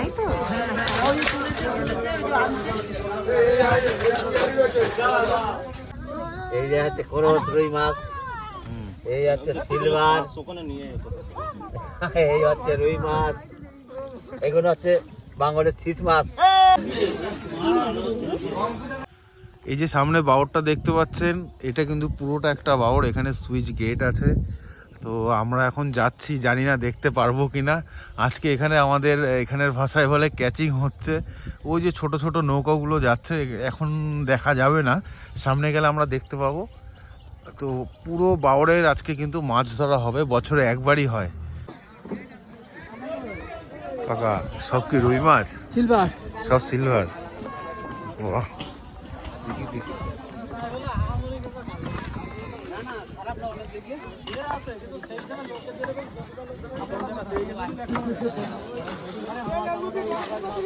তাই তো? এই যে হচ্ছে খরচ রুই মাছ, এই হচ্ছে সিলভার, এই হচ্ছে রুই মাছ, এগুলো হচ্ছে বাঙালির ছিস মাছ। এই যে সামনে বাওরটা দেখতে পাচ্ছেন, এটা কিন্তু পুরোটা একটা বাওর। এখানে সুইচ গেট আছে। তো আমরা এখন যাচ্ছি, জানি না দেখতে পারবো কিনা। আজকে এখানে আমাদের এখানের ভাষায় বলে ক্যাচিং হচ্ছে। ওই যে ছোট ছোট নৌকাগুলো যাচ্ছে, এখন দেখা যাবে না, সামনে গেলে আমরা দেখতে পাবো। তো পুরো বাওরের আজকে কিন্তু মাছ ধরা হবে, বছরে একবারই হয়। কাকা সব কি রুই মাছ? সিলভার, সব সিলভার। বাহ,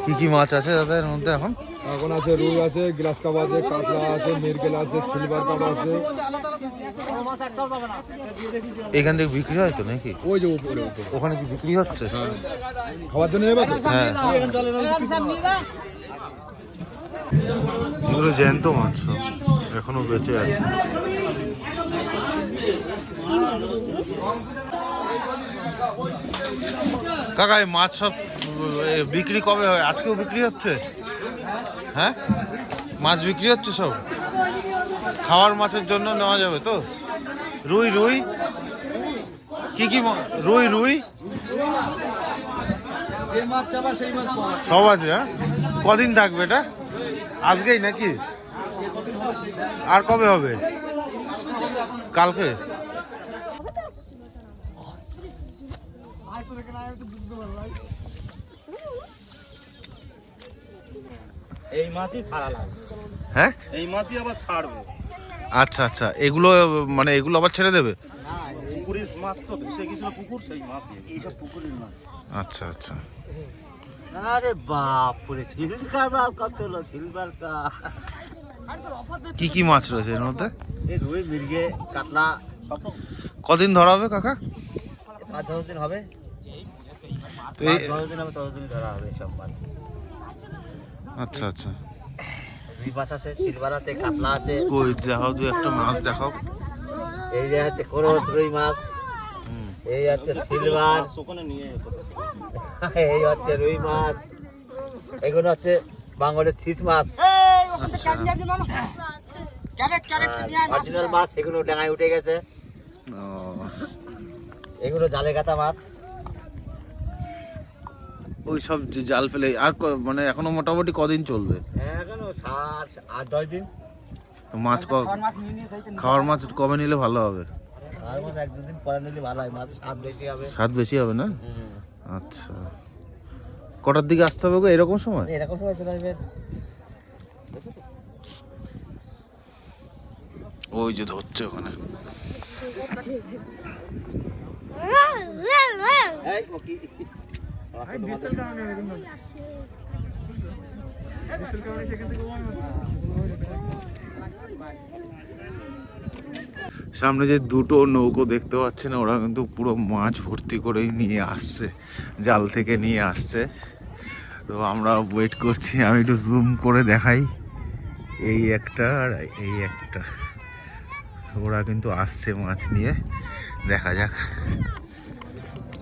কি কি মাছ আছে দাদা এর মধ্যে এখন? এখন আছে রুই আছে, গ্লাস কাপ আছে, কাতলা আছে, মিরগেল আছে, সিলভার কাপ আছে। এখান থেকে বিক্রি হয় তো নাকি? ওই যে উপরে ওখানে কি বিক্রি হচ্ছে? খাওয়ার জন্য নেবে তো? হ্যাঁ, এগুলো জ্যান্ত মাছ সব, এখনো বেঁচে আছে। কাকা এই মাছ সব বিক্রি কবে হয়? আজকেও বিক্রি হচ্ছে? হ্যাঁ, মাছ বিক্রি হচ্ছে সব? খাওয়ার মাছের জন্য নেওয়া যাবে তো? রুই রুই কি কি রুই রুই সব আছে? হ্যাঁ, কদিন থাকবে এটা? আজকেই নাকি? আর কবে হবে? কালকে? এই মাছই ছাড়া লাগবে। হ্যাঁ, এই মাছই আবার ছাড়বে। আচ্ছা আচ্ছা, এগুলো মানে এগুলো আবার ছেড়ে দেবে? পুকুরের মাছ তো ভেসে গেছিল, পুকুর সেই মাছ, এইসব পুকুরের মাছ। আচ্ছা আচ্ছা। আরে বাপরে, সিলভার বাপ কত হলো, সিলভার কা। কি কি মাছ রয়েছে এর মধ্যে? এই রুই, মির্গে, কাতলা। কদিন ধরা হবে কাকা? 5-10 দিন হবে। তো এই 5-10 দিন হবে, ততদিন ধরা হবে সব মাছ। আচ্ছা আচ্ছা। রুই মাছ আছে, সিলভার আছে, কাতলা আছে। কই দেখাও, তুই একটা মাছ দেখাও। এই যে হচ্ছে খরচ রুই মাছ, এই হচ্ছে সিলভার, এই হচ্ছে রুই মাছ, এগুলো হচ্ছে বাঙালির ছিস মাছ। অরিজিনাল মাছ, এগুলো ডাঙায় উঠে গেছে। এগুলো জালে গাতা মাছ। ওই সব যে জাল ফেলে আর মানে এখনো মোটামুটি কদিন চলবে? এখনো 8-10 দিন। তো মাছ খাওয়ার মাছ কবে নিলে ভালো হবে? আর মাছ 1-2 দিন পরে নিলে ভালো হয়, মাছ স্বাদ বেশি হবে। স্বাদ বেশি হবে না? আচ্ছা, কটার দিকে আসতে হবে গো এরকম সময়? এরকম সময় চলে আসবে। ওই যে ধরছে ওখানে। এই কোকি সামনে যে দুটো নৌকো দেখতে পাচ্ছেন, ওরা কিন্তু পুরো মাছ ভর্তি করেই নিয়ে আসছে, জাল থেকে নিয়ে আসছে। তো আমরা ওয়েট করছি, আমি একটু জুম করে দেখাই। এই একটা আর এই একটা, ওরা কিন্তু আসছে মাছ নিয়ে। দেখা যাক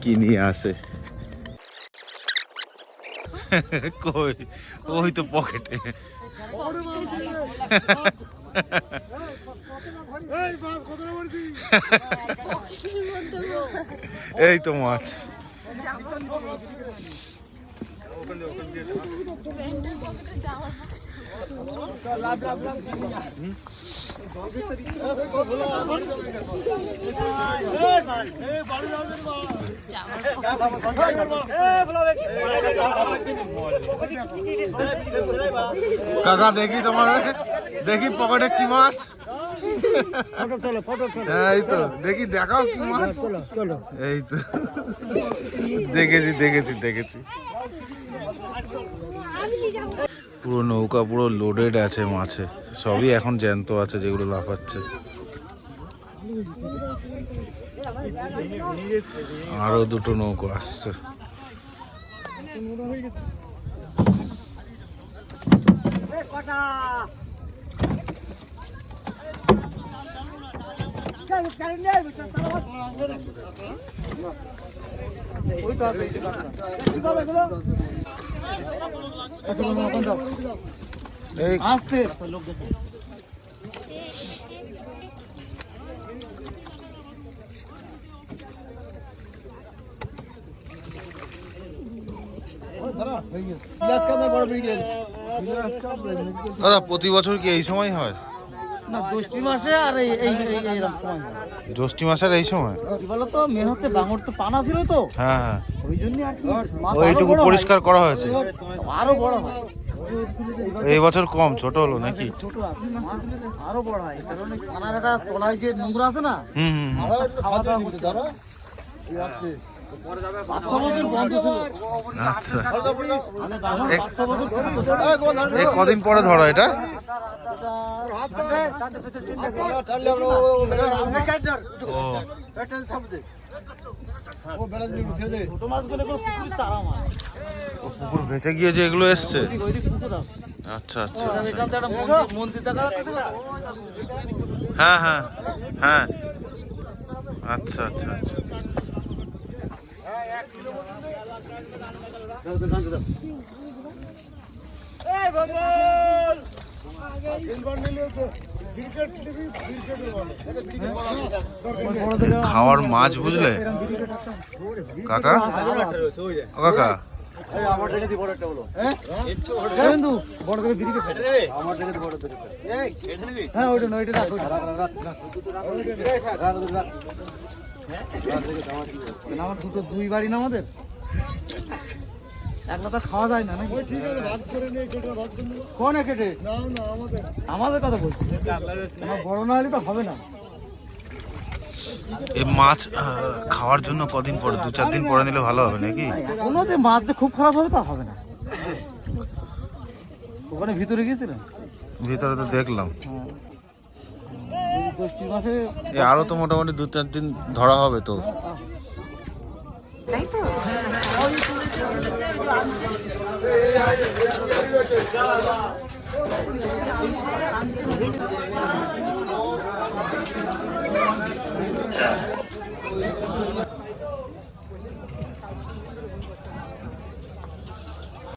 কি নিয়ে আসে। কই, ওই তো পকেটে। এই তো মাছ। কাকা দেখি তোমার, দেখি পকেটে কি মাছ। এই তো দেখি, দেখাও কি মাছ। এই তো দেখেছি দেখেছি দেখেছি। পুরো নৌকা পুরো লোডেড আছে মাছে, সবই এখন জ্যান্ত আছে যেগুলো লাফাচ্ছে। আরো দুটো নৌকা আসছে। এই আসতে দাদা প্রতি বছর কি এই সময় হয়? না জ্যৈষ্ঠী মাসে আর এইরকম সময় হয়। জ্যৈষ্ঠী মাসের এই সময়? কি বলতো মেন হচ্ছে বাঙর তো পানা ছিল তো, হ্যাঁ হ্যাঁ, ওই জন্য আর কি মাছ ওইটুকু পরিষ্কার করা হয়েছে। আরো বড় হয়। এই বছর কম ছোট হলো নাকি? ছোট আছে, মাছ আরো বড় হয়। কারণ এই পানার একটা তলায় যে নোংরা আছে না, হুম হুম হুম। খাওয়া দাওয়া করতে ধরো 5-6 বছর বন্ধ ছিল। আচ্ছা, মানে বাঙর 5-6 বছর ছিল। এই কদিন পরে ধরো এটা? ছোট মাছগুলো এগুলো পুকুরে চারা মাছ। ও, পুকুর ভেসে গিয়ে যে এগুলো এসছে? ওইদিক পুকুর আছে। আচ্ছা আচ্ছা এখান আচ্ছা। থেকে একটা মন্দির দেখা যাচ্ছে না? হ্যাঁ হ্যাঁ হ্যাঁ, আচ্ছা আচ্ছা আচ্ছা। খাওয়ার মাছ বুঝলে কাকা? ও কাকা, বন্ধু বড় করে বিড়ি খেতে হ্যাঁ ওইটা না, ওইটা রাখ, ওইটা রাখ। আমার দুটো দুই বাড়ি না আমাদের, একলা তো খাওয়া যায় না নাকি? কোন কেটে আমাদের কথা বলছি, আমার বড় না হলে তো হবে না। এই মাছ খাওয়ার জন্য কদিন পরে, 2-4 দিন পরে নিলে ভালো হবে নাকি? কোনো যে মাছ যে খুব খারাপ হবে তা হবে না। ওখানে ভিতরে গিয়েছিলেন? ভিতরে তো দেখলাম। হ্যাঁ, জ্যৈষ্ঠী মাসে আরো তো মোটামুটি 2-4 দিন ধরা হবে তো। তাই তো